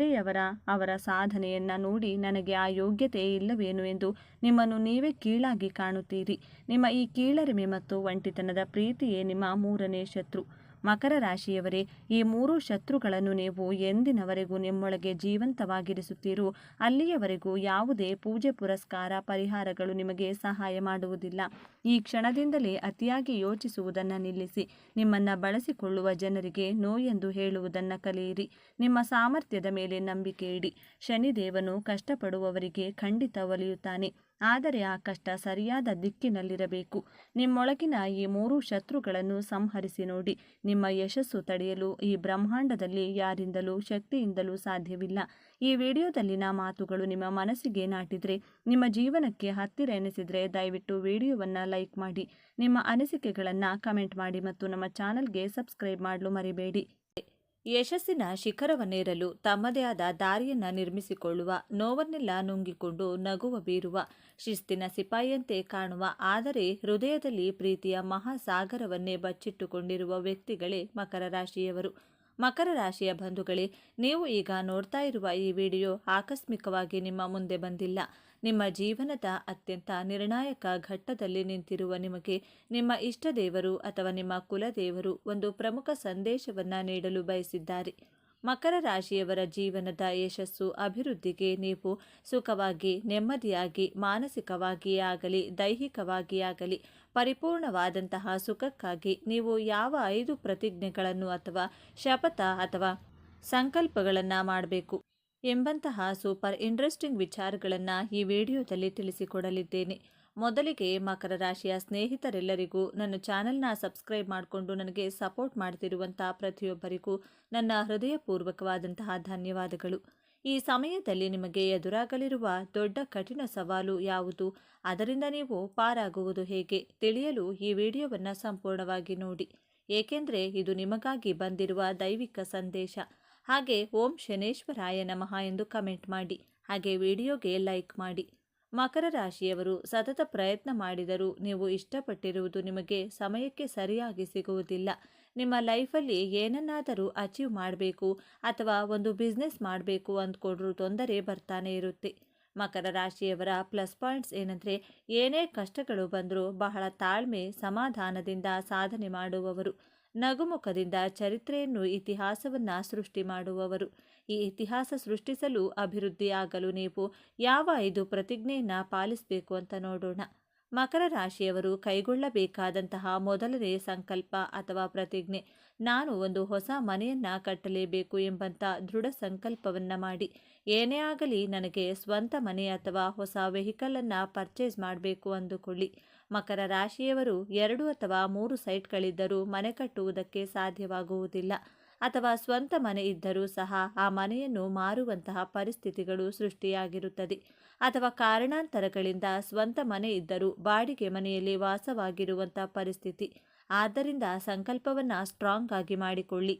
ಅವರ ಸಾಧನೆಯನ್ನು ನೋಡಿ ನನಗೆ ಆ ಯೋಗ್ಯತೆ ಇಲ್ಲವೇನು ಎಂದು ನಿಮ್ಮನ್ನು ನೀವೇ ಕೀಳಾಗಿ ಕಾಣುತ್ತೀರಿ. ನಿಮ್ಮ ಈ ಕೀಳರಿಮೆ ಮತ್ತು ಒಂಟಿತನದ ಪ್ರೀತಿಯೇ ನಿಮ್ಮ ಮೂರನೇ ಶತ್ರು. ಮಕರ ರಾಶಿಯವರೇ, ಈ 3 ಶತ್ರುಗಳನ್ನು ನೀವು ಎಂದಿನವರೆಗೂ ನಿಮ್ಮೊಳಗೆ ಜೀವಂತವಾಗಿರಿಸುತ್ತೀರೋ ಅಲ್ಲಿಯವರೆಗೂ ಯಾವುದೇ ಪೂಜೆ, ಪುರಸ್ಕಾರ, ಪರಿಹಾರಗಳು ನಿಮಗೆ ಸಹಾಯ ಮಾಡುವುದಿಲ್ಲ. ಈ ಕ್ಷಣದಿಂದಲೇ ಅತಿಯಾಗಿ ಯೋಚಿಸುವುದನ್ನು ನಿಲ್ಲಿಸಿ. ನಿಮ್ಮನ್ನು ಬಳಸಿಕೊಳ್ಳುವ ಜನರಿಗೆ ನೋ ಎಂದು ಹೇಳುವುದನ್ನು ಕಲಿಯಿರಿ. ನಿಮ್ಮ ಸಾಮರ್ಥ್ಯದ ಮೇಲೆ ನಂಬಿಕೆ ಇಡಿ. ಶನಿದೇವನು ಕಷ್ಟಪಡುವವರಿಗೆ ಖಂಡಿತ ಒಲಿಯುತ್ತಾನೆ. ಆದರೆ ಆ ಕಷ್ಟ ಸರಿಯಾದ ದಿಕ್ಕಿನಲ್ಲಿರಬೇಕು. ನಿಮ್ಮೊಳಗಿನ ಈ 3 ಶತ್ರುಗಳನ್ನು ಸಂಹರಿಸಿ ನೋಡಿ. ನಿಮ್ಮ ಯಶಸ್ಸು ತಡೆಯಲು ಈ ಬ್ರಹ್ಮಾಂಡದಲ್ಲಿ ಯಾರಿಂದಲೂ ಶಕ್ತಿಯಿಂದಲೂ ಸಾಧ್ಯವಿಲ್ಲ. ಈ ವಿಡಿಯೋದಲ್ಲಿನ ಮಾತುಗಳು ನಿಮ್ಮ ಮನಸ್ಸಿಗೆ ನಾಟಿದರೆ, ನಿಮ್ಮ ಜೀವನಕ್ಕೆ ಹತ್ತಿರ ಎನಿಸಿದರೆ ದಯವಿಟ್ಟು ವಿಡಿಯೋವನ್ನು ಲೈಕ್ ಮಾಡಿ, ನಿಮ್ಮ ಅನಿಸಿಕೆಗಳನ್ನು ಕಮೆಂಟ್ ಮಾಡಿ ಮತ್ತು ನಮ್ಮ ಚಾನಲ್ಗೆ ಸಬ್ಸ್ಕ್ರೈಬ್ ಮಾಡಲು ಮರಿಬೇಡಿ. ಯಶಸ್ಸಿನ ಶಿಖರವನ್ನೇರಲು ತಮ್ಮದೇ ಆದ ದಾರಿಯನ್ನು ನಿರ್ಮಿಸಿಕೊಳ್ಳುವ, ನೋವನ್ನೆಲ್ಲ ನುಂಗಿಕೊಂಡು ನಗುವ ಬೀರುವ, ಶಿಸ್ತಿನ ಸಿಪಾಯಿಯಂತೆ ಕಾಣುವ, ಆದರೆ ಹೃದಯದಲ್ಲಿ ಪ್ರೀತಿಯ ಮಹಾಸಾಗರವನ್ನೇ ಬಚ್ಚಿಟ್ಟುಕೊಂಡಿರುವ ವ್ಯಕ್ತಿಗಳೇ ಮಕರ ರಾಶಿಯವರು. ಮಕರ ರಾಶಿಯ ಬಂಧುಗಳೇ, ನೀವು ಈಗ ನೋಡ್ತಾ ಇರುವ ಈ ವಿಡಿಯೋ ಆಕಸ್ಮಿಕವಾಗಿ ನಿಮ್ಮ ಮುಂದೆ ಬಂದಿಲ್ಲ. ನಿಮ್ಮ ಜೀವನದ ಅತ್ಯಂತ ನಿರ್ಣಾಯಕ ಘಟ್ಟದಲ್ಲಿ ನಿಂತಿರುವ ನಿಮಗೆ ನಿಮ್ಮ ಇಷ್ಟ ದೇವರು ಅಥವಾ ನಿಮ್ಮ ಕುಲದೇವರು ಒಂದು ಪ್ರಮುಖ ಸಂದೇಶವನ್ನು ನೀಡಲು ಬಯಸಿದ್ದಾರೆ. ಮಕರ ರಾಶಿಯವರ ಜೀವನದ ಯಶಸ್ಸು, ಅಭಿವೃದ್ಧಿಗೆ ನೀವು ಸುಖವಾಗಿ, ನೆಮ್ಮದಿಯಾಗಿ, ಮಾನಸಿಕವಾಗಿಯೇ ಆಗಲಿ ದೈಹಿಕವಾಗಿಯೇ ಆಗಲಿ ಪರಿಪೂರ್ಣವಾದಂತಹ ಸುಖಕ್ಕಾಗಿ ನೀವು ಯಾವ 5 ಪ್ರತಿಜ್ಞೆಗಳನ್ನು ಅಥವಾ ಶಪಥ ಅಥವಾ ಸಂಕಲ್ಪಗಳನ್ನು ಮಾಡಬೇಕು ಎಂಬಂತಹ ಸೂಪರ್ ಇಂಟ್ರೆಸ್ಟಿಂಗ್ ವಿಚಾರಗಳನ್ನು ಈ ವಿಡಿಯೋದಲ್ಲಿ ತಿಳಿಸಿಕೊಡಲಿದ್ದೇನೆ. ಮೊದಲಿಗೆ ಮಕರ ರಾಶಿಯ ಸ್ನೇಹಿತರೆಲ್ಲರಿಗೂ, ನನ್ನ ಚಾನೆಲ್ನ ಸಬ್ಸ್ಕ್ರೈಬ್ ಮಾಡಿಕೊಂಡು ನನಗೆ ಸಪೋರ್ಟ್ ಮಾಡ್ತಿರುವಂಥ ಪ್ರತಿಯೊಬ್ಬರಿಗೂ ನನ್ನ ಹೃದಯಪೂರ್ವಕವಾದಂತಹ ಧನ್ಯವಾದಗಳು. ಈ ಸಮಯದಲ್ಲಿ ನಿಮಗೆ ಎದುರಾಗಲಿರುವ ದೊಡ್ಡ ಕಠಿಣ ಸವಾಲು ಯಾವುದು, ಅದರಿಂದ ನೀವು ಪಾರಾಗುವುದು ಹೇಗೆ ತಿಳಿಯಲು ಈ ವಿಡಿಯೋವನ್ನು ಸಂಪೂರ್ಣವಾಗಿ ನೋಡಿ. ಏಕೆಂದರೆ ಇದು ನಿಮಗಾಗಿ ಬಂದಿರುವ ದೈವಿಕ ಸಂದೇಶ. ಹಾಗೆ ಓಂ ಶನೇಶ್ವರಾಯ ನಮಃ ಎಂದು ಕಮೆಂಟ್ ಮಾಡಿ, ಹಾಗೆ ವಿಡಿಯೋಗೆ ಲೈಕ್ ಮಾಡಿ. ಮಕರ ರಾಶಿಯವರು ಸತತ ಪ್ರಯತ್ನ ಮಾಡಿದರೂ ನೀವು ಇಷ್ಟಪಟ್ಟಿರುವುದು ನಿಮಗೆ ಸಮಯಕ್ಕೆ ಸರಿಯಾಗಿ ಸಿಗುವುದಿಲ್ಲ. ನಿಮ್ಮ ಲೈಫಲ್ಲಿ ಏನನ್ನಾದರೂ ಅಚೀವ್ ಮಾಡಬೇಕು ಅಥವಾ ಒಂದು ಬಿಸ್ನೆಸ್ ಮಾಡಬೇಕು ಅಂದ್ಕೊಂಡ್ರೂ ತೊಂದರೆ ಬರ್ತಾನೆ ಇರುತ್ತೆ. ಮಕರ ರಾಶಿಯವರ ಪ್ಲಸ್ ಪಾಯಿಂಟ್ಸ್ ಏನಂದರೆ, ಏನೇ ಕಷ್ಟಗಳು ಬಂದರೂ ಬಹಳ ತಾಳ್ಮೆ ಸಮಾಧಾನದಿಂದ ಸಾಧನೆ ಮಾಡುವವರು, ನಗುಮುಖದಿಂದ ಚರಿತ್ರೆಯನ್ನು ಇತಿಹಾಸವನ್ನು ಸೃಷ್ಟಿ ಮಾಡುವವರು. ಈ ಇತಿಹಾಸ ಸೃಷ್ಟಿಸಲು ಅಭಿವೃದ್ಧಿಯಾಗಲು ನೀವು ಯಾವ 5 ಪ್ರತಿಜ್ಞೆಯನ್ನು ಪಾಲಿಸಬೇಕು ಅಂತ ನೋಡೋಣ. ಮಕರ ರಾಶಿಯವರು ಕೈಗೊಳ್ಳಬೇಕಾದಂತಹ ಮೊದಲನೇ ಸಂಕಲ್ಪ ಅಥವಾ ಪ್ರತಿಜ್ಞೆ, ನಾನು ಒಂದು ಹೊಸ ಮನೆಯನ್ನು ಕಟ್ಟಲೇಬೇಕು ಎಂಬಂಥ ದೃಢ ಸಂಕಲ್ಪವನ್ನು ಮಾಡಿ. ಏನೇ ಆಗಲಿ ನನಗೆ ಸ್ವಂತ ಮನೆ ಅಥವಾ ಹೊಸ ವೆಹಿಕಲನ್ನು ಪರ್ಚೇಸ್ ಮಾಡಬೇಕು ಅಂದುಕೊಳ್ಳಿ. ಮಕರ ರಾಶಿಯವರು 2 ಅಥವಾ 3 ಸೈಟ್ಗಳಿದ್ದರೂ ಮನೆ ಕಟ್ಟುವುದಕ್ಕೆ ಸಾಧ್ಯವಾಗುವುದಿಲ್ಲ, ಅಥವಾ ಸ್ವಂತ ಮನೆ ಇದ್ದರೂ ಸಹ ಆ ಮನೆಯನ್ನು ಮಾರುವಂತಹ ಪರಿಸ್ಥಿತಿಗಳು ಸೃಷ್ಟಿಯಾಗಿರುತ್ತದೆ, ಅಥವಾ ಕಾರಣಾಂತರಗಳಿಂದ ಸ್ವಂತ ಮನೆ ಇದ್ದರೂ ಬಾಡಿಗೆ ಮನೆಯಲ್ಲಿ ವಾಸವಾಗಿರುವಂಥ ಪರಿಸ್ಥಿತಿ. ಆದ್ದರಿಂದ ಸಂಕಲ್ಪವನ್ನು ಸ್ಟ್ರಾಂಗ್ ಆಗಿ ಮಾಡಿಕೊಳ್ಳಿ.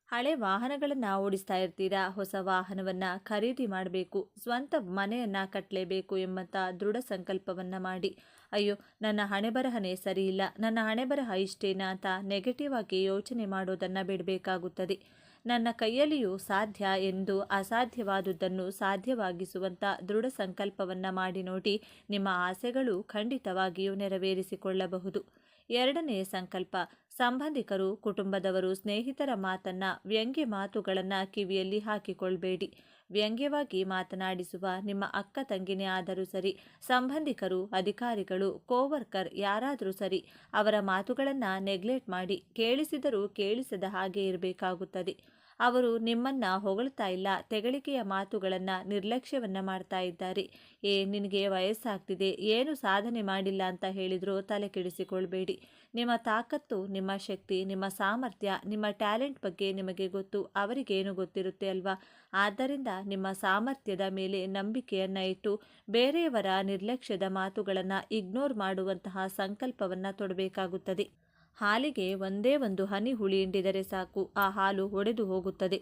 ಹಳೆ ವಾಹನಗಳನ್ನು ಓಡಿಸ್ತಾ ಇರ್ತೀರಾ, ಹೊಸ ವಾಹನವನ್ನು ಖರೀದಿ ಮಾಡಬೇಕು, ಸ್ವಂತ ಮನೆಯನ್ನು ಕಟ್ಟಲೇಬೇಕು ಎಂಬಂಥ ದೃಢ ಸಂಕಲ್ಪವನ್ನು ಮಾಡಿ. ಅಯ್ಯೋ, ನನ್ನ ಹಣೆಬರಹನೇ ಸರಿಯಿಲ್ಲ, ನನ್ನ ಹಣೆಬರಹ ಇಷ್ಟೇನಾ ಅಂತ ನೆಗೆಟಿವ್ ಆಗಿ ಯೋಚನೆ ಮಾಡೋದನ್ನು ಬಿಡಬೇಕಾಗುತ್ತದೆ. ನನ್ನ ಕೈಯಲ್ಲಿಯೂ ಸಾಧ್ಯ ಎಂದು ಅಸಾಧ್ಯವಾದುದನ್ನು ಸಾಧ್ಯವಾಗಿಸುವಂಥ ದೃಢ ಸಂಕಲ್ಪವನ್ನು ಮಾಡಿ ನೋಡಿ. ನಿಮ್ಮ ಆಸೆಗಳು ಖಂಡಿತವಾಗಿಯೂ ನೆರವೇರಿಸಿಕೊಳ್ಳಬಹುದು. 2ನೇ ಸಂಕಲ್ಪ, ಸಂಬಂಧಿಕರು, ಕುಟುಂಬದವರು, ಸ್ನೇಹಿತರ ಮಾತನ್ನು, ವ್ಯಂಗ್ಯ ಮಾತುಗಳನ್ನು ಕಿವಿಯಲ್ಲಿ ಹಾಕಿಕೊಳ್ಬೇಡಿ. ವ್ಯಂಗ್ಯವಾಗಿ ಮಾತನಾಡಿಸುವ ನಿಮ್ಮ ಅಕ್ಕ ತಂಗಿನೇ ಆದರೂ ಸರಿ, ಸಂಬಂಧಿಕರು, ಅಧಿಕಾರಿಗಳು, ಕೋವರ್ಕರ್ ಯಾರಾದರೂ ಸರಿ, ಅವರ ಮಾತುಗಳನ್ನು ನೆಗ್ಲೆಕ್ಟ್ ಮಾಡಿ. ಕೇಳಿಸಿದರೂ ಕೇಳಿಸದ ಹಾಗೆ ಇರಬೇಕಾಗುತ್ತದೆ. ಅವರು ನಿಮ್ಮನ್ನು ಹೊಗಳ್ತಾ ಇಲ್ಲ, ತೆಗಳಿಕೆಯ ಮಾತುಗಳನ್ನು, ನಿರ್ಲಕ್ಷ್ಯವನ್ನು ಮಾಡ್ತಾ ಇದ್ದಾರೆ. ನಿನಗೆ ವಯಸ್ಸಾಗ್ತಿದೆ, ಏನು ಸಾಧನೆ ಮಾಡಿಲ್ಲ ಅಂತ ಹೇಳಿದರೂ ತಲೆ ಕೆಡಿಸಿಕೊಳ್ಬೇಡಿ. ನಿಮ್ಮ ತಾಕತ್ತು, ನಿಮ್ಮ ಶಕ್ತಿ, ನಿಮ್ಮ ಸಾಮರ್ಥ್ಯ, ನಿಮ್ಮ ಟ್ಯಾಲೆಂಟ್ ಬಗ್ಗೆ ನಿಮಗೆ ಗೊತ್ತು, ಅವರಿಗೇನು ಗೊತ್ತಿರುತ್ತೆ ಅಲ್ವಾ? ಆದ್ದರಿಂದ ನಿಮ್ಮ ಸಾಮರ್ಥ್ಯದ ಮೇಲೆ ನಂಬಿಕೆಯನ್ನು ಇಟ್ಟು ಬೇರೆಯವರ ನಿರ್ಲಕ್ಷ್ಯದ ಮಾತುಗಳನ್ನು ಇಗ್ನೋರ್ ಮಾಡುವಂತಹ ಸಂಕಲ್ಪವನ್ನು ತೊಡಬೇಕಾಗುತ್ತದೆ. ಹಾಲಿಗೆ ಒಂದೇ ಒಂದು ಹನಿ ಹುಳಿ ಹಿಂಡಿದರೆ ಸಾಕು, ಆ ಹಾಲು ಒಡೆದು ಹೋಗುತ್ತದೆ.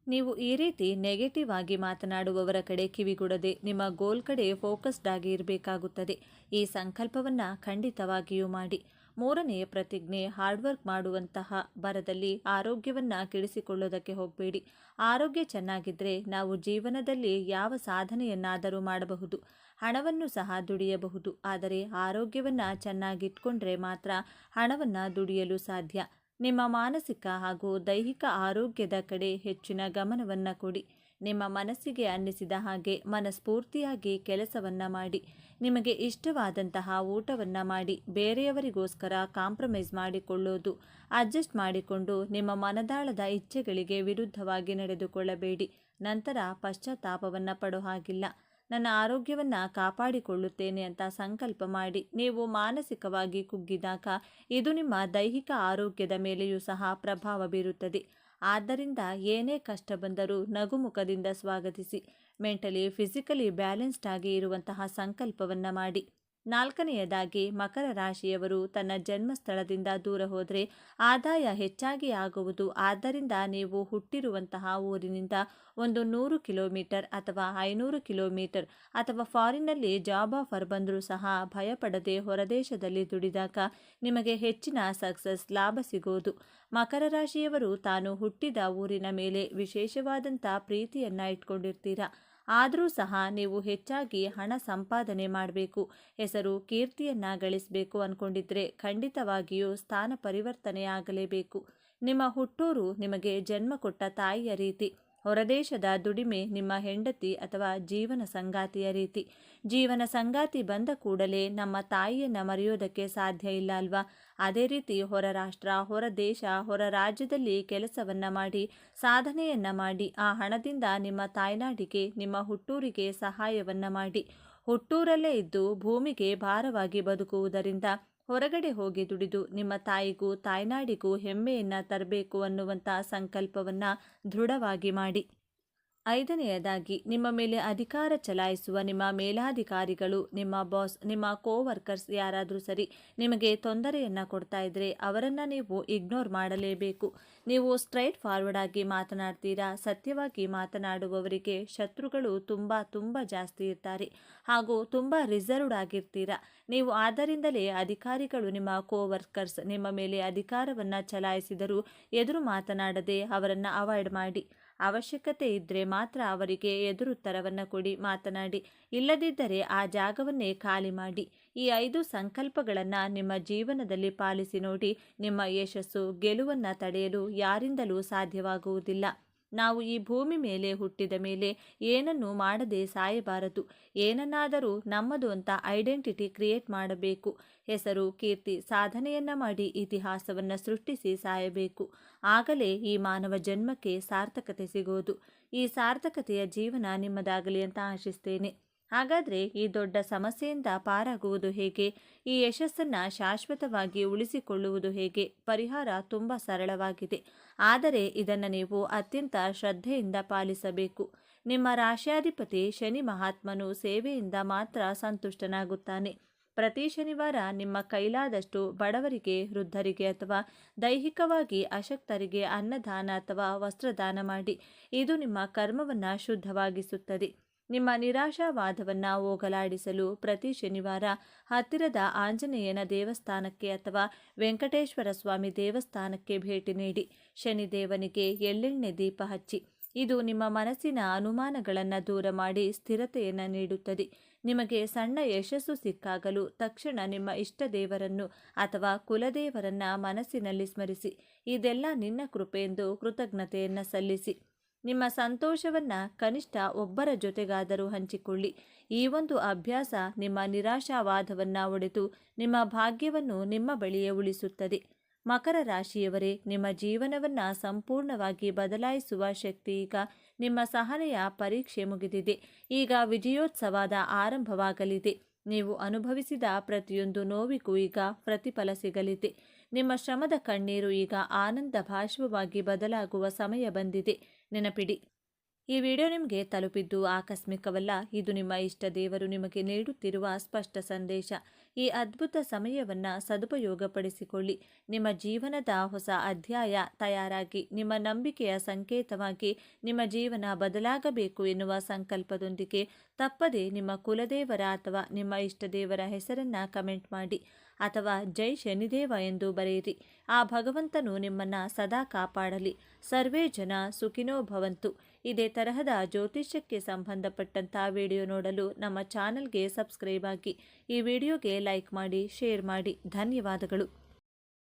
ನೀವು ಈ ರೀತಿ ನೆಗೆಟಿವ್ ಆಗಿ ಮಾತನಾಡುವವರ ಕಡೆ ಕಿವಿಗೊಡದೆ ನಿಮ್ಮ ಗೋಲ್ ಕಡೆ ಫೋಕಸ್ಡ್ ಆಗಿ ಇರಬೇಕಾಗುತ್ತದೆ. ಈ ಸಂಕಲ್ಪವನ್ನು ಖಂಡಿತವಾಗಿಯೂ ಮಾಡಿ. 3ನೇ ಪ್ರತಿಜ್ಞೆ, ಹಾರ್ಡ್ವರ್ಕ್ ಮಾಡುವಂತಹ ಭರದಲ್ಲಿ ಆರೋಗ್ಯವನ್ನು ಕೆಡಿಸಿಕೊಳ್ಳೋದಕ್ಕೆ ಹೋಗಬೇಡಿ. ಆರೋಗ್ಯ ಚೆನ್ನಾಗಿದ್ದರೆ ನಾವು ಜೀವನದಲ್ಲಿ ಯಾವ ಸಾಧನೆಯನ್ನಾದರೂ ಮಾಡಬಹುದು, ಹಣವನ್ನು ಸಹ ದುಡಿಯಬಹುದು. ಆದರೆ ಆರೋಗ್ಯವನ್ನು ಚೆನ್ನಾಗಿಟ್ಕೊಂಡ್ರೆ ಮಾತ್ರ ಹಣವನ್ನು ದುಡಿಯಲು ಸಾಧ್ಯ. ನಿಮ್ಮ ಮಾನಸಿಕ ಹಾಗೂ ದೈಹಿಕ ಆರೋಗ್ಯದ ಕಡೆ ಹೆಚ್ಚಿನ ಗಮನವನ್ನು ಕೊಡಿ. ನಿಮ್ಮ ಮನಸ್ಸಿಗೆ ಅನ್ನಿಸಿದ ಹಾಗೆ ಮನಸ್ಫೂರ್ತಿಯಾಗಿ ಕೆಲಸವನ್ನು ಮಾಡಿ. ನಿಮಗೆ ಇಷ್ಟವಾದಂತಹ ಊಟವನ್ನು ಮಾಡಿ. ಬೇರೆಯವರಿಗೋಸ್ಕರ ಕಾಂಪ್ರಮೈಸ್ ಮಾಡಿಕೊಳ್ಳೋದು, ಅಡ್ಜಸ್ಟ್ ಮಾಡಿಕೊಂಡು ನಿಮ್ಮ ಮನದಾಳದ ಇಚ್ಛೆಗಳಿಗೆ ವಿರುದ್ಧವಾಗಿ ನಡೆದುಕೊಳ್ಳಬೇಡಿ. ನಂತರ ಪಶ್ಚಾತ್ತಾಪವನ್ನು ಪಡೋ ಹಾಗಿಲ್ಲ. ನನ್ನ ಆರೋಗ್ಯವನ್ನು ಕಾಪಾಡಿಕೊಳ್ಳುತ್ತೇನೆ ಅಂತ ಸಂಕಲ್ಪ ಮಾಡಿ ನೀವು ಮಾನಸಿಕವಾಗಿ ಕುಗ್ಗಿದಾಗ ಇದು ನಿಮ್ಮ ದೈಹಿಕ ಆರೋಗ್ಯದ ಮೇಲೆಯೂ ಸಹ ಪ್ರಭಾವ ಬೀರುತ್ತದೆ. ಆದ್ದರಿಂದ ಏನೇ ಕಷ್ಟ ಬಂದರೂ ನಗುಮುಖದಿಂದ ಸ್ವಾಗತಿಸಿ ಮೆಂಟಲಿ ಫಿಸಿಕಲಿ ಬ್ಯಾಲೆನ್ಸ್ಡ್ ಆಗಿ ಇರುವಂತಹ ಸಂಕಲ್ಪವನ್ನು ಮಾಡಿ. 4ನೆಯದಾಗಿ ಮಕರ ರಾಶಿಯವರು ತನ್ನ ಜನ್ಮಸ್ಥಳದಿಂದ ದೂರ ಹೋದರೆ ಆದಾಯ ಹೆಚ್ಚಾಗಿ ಆಗುವುದು. ಆದ್ದರಿಂದ ನೀವು ಹುಟ್ಟಿರುವಂತಹ ಊರಿನಿಂದ ಒಂದು 100 ಕಿಲೋಮೀಟರ್ ಅಥವಾ 500 ಕಿಲೋಮೀಟರ್ ಅಥವಾ ಫಾರಿನ್ನಲ್ಲಿ ಜಾಬ್ ಆಫರ್ ಬಂದರೂ ಸಹ ಭಯಪಡದೆ ಹೊರದೇಶದಲ್ಲಿ ದುಡಿದಾಗ ನಿಮಗೆ ಹೆಚ್ಚಿನ ಸಕ್ಸಸ್ ಲಾಭ ಸಿಗೋದು. ಮಕರ ರಾಶಿಯವರು ತಾನು ಹುಟ್ಟಿದ ಊರಿನ ಮೇಲೆ ವಿಶೇಷವಾದಂಥ ಪ್ರೀತಿಯನ್ನು ಇಟ್ಕೊಂಡಿರ್ತೀರಾ. ಆದರೂ ಸಹ ನೀವು ಹೆಚ್ಚಾಗಿ ಹಣ ಸಂಪಾದನೆ ಮಾಡಬೇಕು, ಹೆಸರು ಕೀರ್ತಿಯನ್ನು ಗಳಿಸಬೇಕು ಅಂದ್ಕೊಂಡಿದ್ರೆ ಖಂಡಿತವಾಗಿಯೂ ಸ್ಥಾನ ಪರಿವರ್ತನೆ ಆಗಲೇಬೇಕು. ನಿಮ್ಮ ಹುಟ್ಟೂರು ನಿಮಗೆ ಜನ್ಮ ಕೊಟ್ಟ ತಾಯಿಯ ರೀತಿ. ಹೊರದೇಶದ ದುಡಿಮೆ ನಿಮ್ಮ ಹೆಂಡತಿ ಅಥವಾ ಜೀವನ ಸಂಗಾತಿಯ ರೀತಿ. ಜೀವನ ಸಂಗಾತಿ ಬಂದ ಕೂಡಲೇ ನಮ್ಮ ತಾಯಿಯನ್ನು ಮರೆಯೋದಕ್ಕೆ ಸಾಧ್ಯ ಇಲ್ಲ ಅಲ್ವಾ? ಅದೇ ರೀತಿ ಹೊರ ರಾಷ್ಟ್ರ, ಹೊರ ದೇಶ, ಹೊರ ರಾಜ್ಯದಲ್ಲಿ ಕೆಲಸವನ್ನು ಮಾಡಿ ಸಾಧನೆಯನ್ನು ಮಾಡಿ ಆ ಹಣದಿಂದ ನಿಮ್ಮ ತಾಯ್ನಾಡಿಗೆ, ನಿಮ್ಮ ಹುಟ್ಟೂರಿಗೆ ಸಹಾಯವನ್ನು ಮಾಡಿ. ಹುಟ್ಟೂರಲ್ಲೇ ಇದ್ದು ಭೂಮಿಗೆ ಭಾರವಾಗಿ ಬದುಕುವುದರಿಂದ ಹೊರಗಡೆ ಹೋಗಿ ದುಡಿದು ನಿಮ್ಮ ತಾಯಿಗೂ ತಾಯ್ನಾಡಿಗೂ ಹೆಮ್ಮೆಯನ್ನು ತರಬೇಕು ಅನ್ನುವಂಥ ಸಂಕಲ್ಪವನ್ನು ದೃಢವಾಗಿ ಮಾಡಿ. 5ನೆಯದಾಗಿ ನಿಮ್ಮ ಮೇಲೆ ಅಧಿಕಾರ ಚಲಾಯಿಸುವ ನಿಮ್ಮ ಮೇಲಾಧಿಕಾರಿಗಳು, ನಿಮ್ಮ ಬಾಸ್, ನಿಮ್ಮ ಕೋವರ್ಕರ್ಸ್ ಯಾರಾದರೂ ಸರಿ ನಿಮಗೆ ತೊಂದರೆಯನ್ನು ಕೊಡ್ತಾ ಇದ್ದರೆ ಅವರನ್ನು ನೀವು ಇಗ್ನೋರ್ ಮಾಡಲೇಬೇಕು. ನೀವು ಸ್ಟ್ರೈಟ್ ಫಾರ್ವರ್ಡ್ ಆಗಿ ಮಾತನಾಡ್ತೀರಾ. ಸತ್ಯವಾಗಿ ಮಾತನಾಡುವವರಿಗೆ ಶತ್ರುಗಳು ತುಂಬ ಜಾಸ್ತಿ ಇರ್ತಾರೆ ಹಾಗೂ ತುಂಬ ರಿಸರ್ವ್ಡ್ ಆಗಿರ್ತೀರಾ ನೀವು. ಆದ್ದರಿಂದಲೇ ಅಧಿಕಾರಿಗಳು, ನಿಮ್ಮ ಕೋವರ್ಕರ್ಸ್ ನಿಮ್ಮ ಮೇಲೆ ಅಧಿಕಾರವನ್ನು ಚಲಾಯಿಸಿದರೂ ಎದುರು ಮಾತನಾಡದೆ ಅವರನ್ನು ಅವಾಯ್ಡ್ ಮಾಡಿ. ಅವಶ್ಯಕತೆ ಇದ್ದರೆ ಮಾತ್ರ ಅವರಿಗೆ ಎದುರುತ್ತರವನ್ನು ಕೊಡಿ, ಮಾತನಾಡಿ. ಇಲ್ಲದಿದ್ದರೆ ಆ ಜಾಗವನ್ನೇ ಖಾಲಿ ಮಾಡಿ. ಈ 5 ಸಂಕಲ್ಪಗಳನ್ನು ನಿಮ್ಮ ಜೀವನದಲ್ಲಿ ಪಾಲಿಸಿ ನೋಡಿ. ನಿಮ್ಮ ಯಶಸ್ಸು, ಗೆಲುವನ್ನು ತಡೆಯಲು ಯಾರಿಂದಲೂ ಸಾಧ್ಯವಾಗುವುದಿಲ್ಲ. ನಾವು ಈ ಭೂಮಿ ಮೇಲೆ ಹುಟ್ಟಿದ ಮೇಲೆ ಏನನ್ನೂ ಮಾಡದೆ ಸಾಯಬಾರದು. ಏನನ್ನಾದರೂ ನಮ್ಮದು ಅಂತ ಐಡೆಂಟಿಟಿ ಕ್ರಿಯೇಟ್ ಮಾಡಬೇಕು. ಹೆಸರು, ಕೀರ್ತಿ, ಸಾಧನೆಯನ್ನು ಮಾಡಿ ಇತಿಹಾಸವನ್ನು ಸೃಷ್ಟಿಸಿ ಸಾಯಬೇಕು. ಆಗಲೇ ಈ ಮಾನವ ಜನ್ಮಕ್ಕೆ ಸಾರ್ಥಕತೆ ಸಿಗೋದು. ಈ ಸಾರ್ಥಕತೆಯ ಜೀವನ ನಿಮ್ಮದಾಗಲಿ ಅಂತ ಆಶಿಸ್ತೇನೆ. ಹಾಗಾದರೆ ಈ ದೊಡ್ಡ ಸಮಸ್ಯೆಯಿಂದ ಪಾರಾಗುವುದು ಹೇಗೆ? ಈ ಯಶಸ್ಸನ್ನು ಶಾಶ್ವತವಾಗಿ ಉಳಿಸಿಕೊಳ್ಳುವುದು ಹೇಗೆ? ಪರಿಹಾರ ತುಂಬ ಸರಳವಾಗಿದೆ. ಆದರೆ ಇದನ್ನು ನೀವು ಅತ್ಯಂತ ಶ್ರದ್ಧೆಯಿಂದ ಪಾಲಿಸಬೇಕು. ನಿಮ್ಮ ರಾಶ್ಯಾಧಿಪತಿ ಶನಿ ಮಹಾತ್ಮನು ಸೇವೆಯಿಂದ ಮಾತ್ರ ಸಂತುಷ್ಟನಾಗುತ್ತಾನೆ. ಪ್ರತಿ ಶನಿವಾರ ನಿಮ್ಮ ಕೈಲಾದಷ್ಟು ಬಡವರಿಗೆ, ವೃದ್ಧರಿಗೆ ಅಥವಾ ದೈಹಿಕವಾಗಿ ಅಶಕ್ತರಿಗೆ ಅನ್ನದಾನ ಅಥವಾ ವಸ್ತ್ರದಾನ ಮಾಡಿ. ಇದು ನಿಮ್ಮ ಕರ್ಮವನ್ನು ಶುದ್ಧವಾಗಿಸುತ್ತದೆ. ನಿಮ್ಮ ನಿರಾಶಾವಾದವನ್ನು ಹೋಗಲಾಡಿಸಲು ಪ್ರತಿ ಶನಿವಾರ ಹತ್ತಿರದ ಆಂಜನೇಯನ ದೇವಸ್ಥಾನಕ್ಕೆ ಅಥವಾ ವೆಂಕಟೇಶ್ವರ ಸ್ವಾಮಿ ದೇವಸ್ಥಾನಕ್ಕೆ ಭೇಟಿ ನೀಡಿ. ಶನಿದೇವನಿಗೆ ಎಳ್ಳೆಣ್ಣೆ ದೀಪ ಹಚ್ಚಿ. ಇದು ನಿಮ್ಮ ಮನಸ್ಸಿನ ಅನುಮಾನಗಳನ್ನು ದೂರ ಮಾಡಿ ಸ್ಥಿರತೆಯನ್ನು ನೀಡುತ್ತದೆ. ನಿಮಗೆ ಸಣ್ಣ ಯಶಸ್ಸು ಸಿಕ್ಕಾಗಲೂ ತಕ್ಷಣ ನಿಮ್ಮ ಇಷ್ಟ ದೇವರನ್ನು ಅಥವಾ ಕುಲದೇವರನ್ನ ಮನಸ್ಸಿನಲ್ಲಿ ಸ್ಮರಿಸಿ. ಇದೆಲ್ಲ ನಿನ್ನ ಕೃಪೆಯೆಂದು ಕೃತಜ್ಞತೆಯನ್ನು ಸಲ್ಲಿಸಿ. ನಿಮ್ಮ ಸಂತೋಷವನ್ನು ಕನಿಷ್ಠ ಒಬ್ಬರ ಜೊತೆಗಾದರೂ ಹಂಚಿಕೊಳ್ಳಿ. ಈ ಒಂದು ಅಭ್ಯಾಸ ನಿಮ್ಮ ನಿರಾಶಾವಾದವನ್ನು ಒಡೆದು ನಿಮ್ಮ ಭಾಗ್ಯವನ್ನು ನಿಮ್ಮ ಬಳಿಯೇ ಉಳಿಸುತ್ತದೆ. ಮಕರ ರಾಶಿಯವರೇ, ನಿಮ್ಮ ಜೀವನವನ್ನು ಸಂಪೂರ್ಣವಾಗಿ ಬದಲಾಯಿಸುವ ಶಕ್ತಿ ಈಗ. ನಿಮ್ಮ ಸಹನೆಯ ಪರೀಕ್ಷೆ ಮುಗಿದಿದೆ. ಈಗ ವಿಜಯೋತ್ಸವದ ಆರಂಭವಾಗಲಿದೆ. ನೀವು ಅನುಭವಿಸಿದ ಪ್ರತಿಯೊಂದು ನೋವಿಗೂ ಈಗ ಪ್ರತಿಫಲ ಸಿಗಲಿದೆ. ನಿಮ್ಮ ಶ್ರಮದ ಕಣ್ಣೀರು ಈಗ ಆನಂದ ಭಾಷ್ಪವಾಗಿ ಬದಲಾಗುವ ಸಮಯ ಬಂದಿದೆ. ನೆನಪಿಡಿ, ಈ ವಿಡಿಯೋ ನಿಮಗೆ ತಲುಪಿದ್ದು ಆಕಸ್ಮಿಕವಲ್ಲ. ಇದು ನಿಮ್ಮ ಇಷ್ಟ ದೇವರು ನಿಮಗೆ ನೀಡುತ್ತಿರುವ ಸ್ಪಷ್ಟ ಸಂದೇಶ. ಈ ಅದ್ಭುತ ಸಮಯವನ್ನು ಸದುಪಯೋಗಪಡಿಸಿಕೊಳ್ಳಿ. ನಿಮ್ಮ ಜೀವನದ ಹೊಸ ಅಧ್ಯಾಯ ತಯಾರಾಗಿ, ನಿಮ್ಮ ನಂಬಿಕೆಯ ಸಂಕೇತವಾಗಿ ನಿಮ್ಮ ಜೀವನ ಬದಲಾಗಬೇಕು ಎನ್ನುವ ಸಂಕಲ್ಪದೊಂದಿಗೆ ತಪ್ಪದೆ ನಿಮ್ಮ ಕುಲದೇವರ ಅಥವಾ ನಿಮ್ಮ ಇಷ್ಟ ದೇವರ ಹೆಸರನ್ನು ಕಮೆಂಟ್ ಮಾಡಿ ಅಥವಾ ಜೈ ಶನಿದೇವ ಎಂದು ಬರೆಯಿರಿ. ಆ ಭಗವಂತನು ನಿಮ್ಮನ್ನು ಸದಾ ಕಾಪಾಡಲಿ. ಸರ್ವೇ ಜನ ಸುಖಿನೋ ಭವಂತು. ಇದೇ ತರಹದ ಜ್ಯೋತಿಷ್ಯಕ್ಕೆ ಸಂಬಂಧಪಟ್ಟಂಥ ವಿಡಿಯೋ ನೋಡಲು ನಮ್ಮ ಚಾನಲ್ಗೆ ಸಬ್ಸ್ಕ್ರೈಬ್ ಆಗಿ. ಈ ವಿಡಿಯೋಗೆ ಲೈಕ್ ಮಾಡಿ, ಶೇರ್ ಮಾಡಿ. ಧನ್ಯವಾದಗಳು.